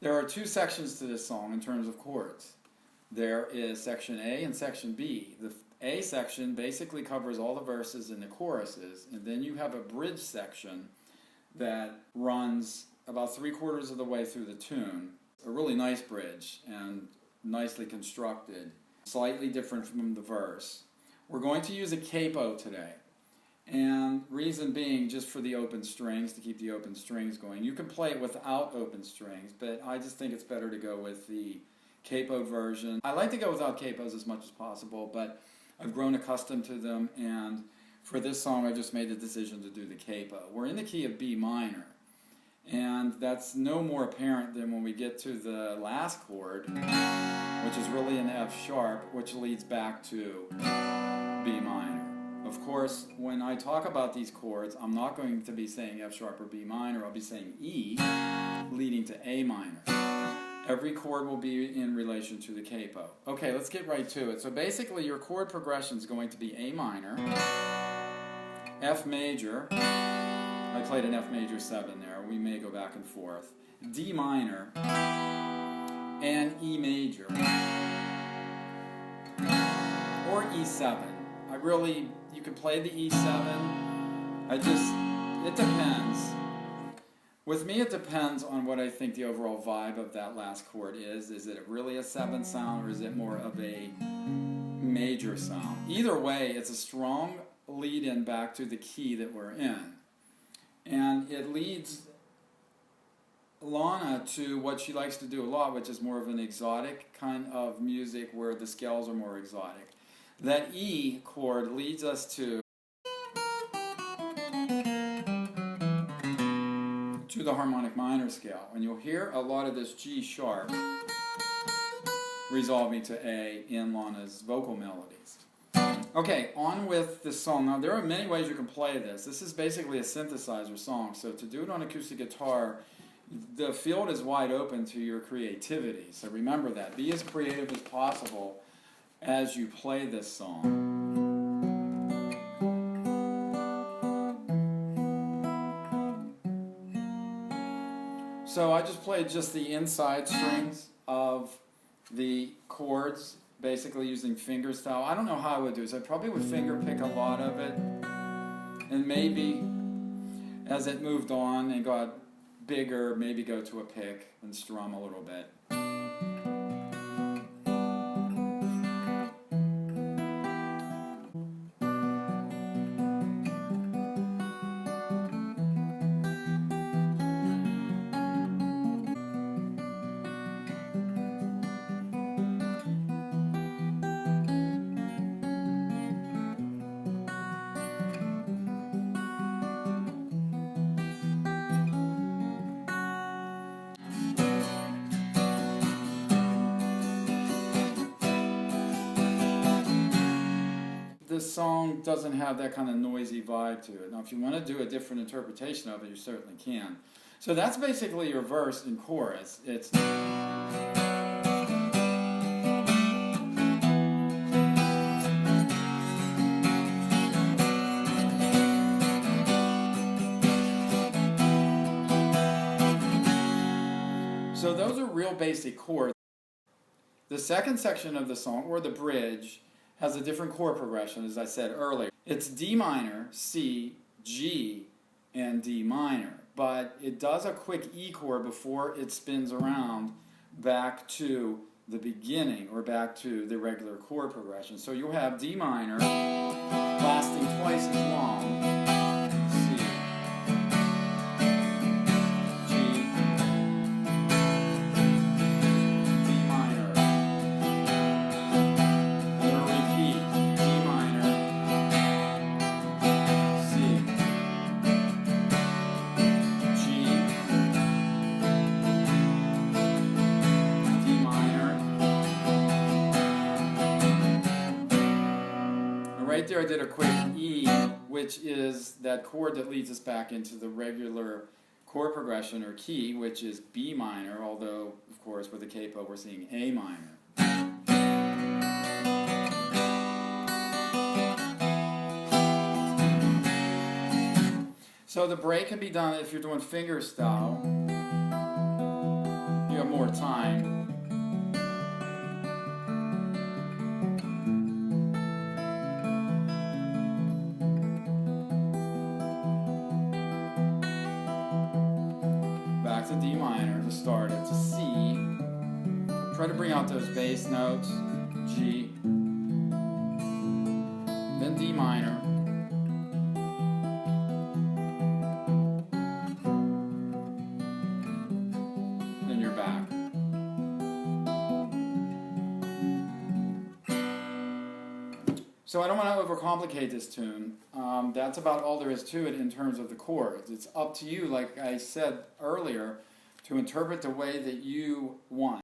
There are two sections to this song in terms of chords. There is section A and section B. The A section basically covers all the verses and the choruses, and then you have a bridge section that runs about 3/4 of the way through the tune. A really nice bridge and nicely constructed, slightly different from the verse. We're going to use a capo today, and reason being just for the open strings, to keep the open strings going. You can play it without open strings, but I just think it's better to go with the capo version. I like to go without capos as much as possible, but I've grown accustomed to them, and for this song I just made the decision to do the capo. We're in the key of B minor, and that's no more apparent than when we get to the last chord, which is really an F sharp, which leads back to B minor. Of course, when I talk about these chords, I'm not going to be saying F sharp or B minor, I'll be saying E leading to A minor. Every chord will be in relation to the capo. Okay, let's get right to it. So basically your chord progression is going to be A minor, F major, I played an F major 7 there, we may go back and forth, D minor, and E major, or E7. You can play the E7, it depends. With me, it depends on what I think the overall vibe of that last chord is. Is it really a 7 sound, or is it more of a major sound? Either way, it's a strong lead-in back to the key that we're in. And it leads Lana to what she likes to do a lot, which is more of an exotic kind of music where the scales are more exotic. That E chord leads us to the harmonic minor scale, and you'll hear a lot of this G sharp resolving to A in Lana's vocal melodies. Okay, on with the song. Now there are many ways you can play this. This is basically a synthesizer song, so to do it on acoustic guitar, the field is wide open to your creativity. So remember that. Be as creative as possible as you play this song. So I just played just the inside strings of the chords, basically using finger style. I don't know how I would do this. I probably would finger pick a lot of it, and maybe as it moved on and got bigger, maybe go to a pick and strum a little bit. This song doesn't have that kind of noisy vibe to it. Now, if you want to do a different interpretation of it, you certainly can. So that's basically your verse and chorus. It's so those are real basic chords. The second section of the song, or the bridge, has a different chord progression, as I said earlier. It's D minor, C, G, and D minor, but it does a quick E chord before it spins around back to the beginning, or back to the regular chord progression. So you'll have D minor lasting twice as long, C, G, D minor, right there I did a quick E, which is that chord that leads us back into the regular chord progression or key, which is B minor, although, of course, with the capo we're seeing A minor. So the break can be done if you're doing finger style. You have more time. Back to D minor to start it, to C. Try to bring out those bass notes, G, then D minor, then you're back. So I don't want to overcomplicate this tune. That's about all there is to it in terms of the chords. It's up to you, like I said earlier, to interpret the way that you want.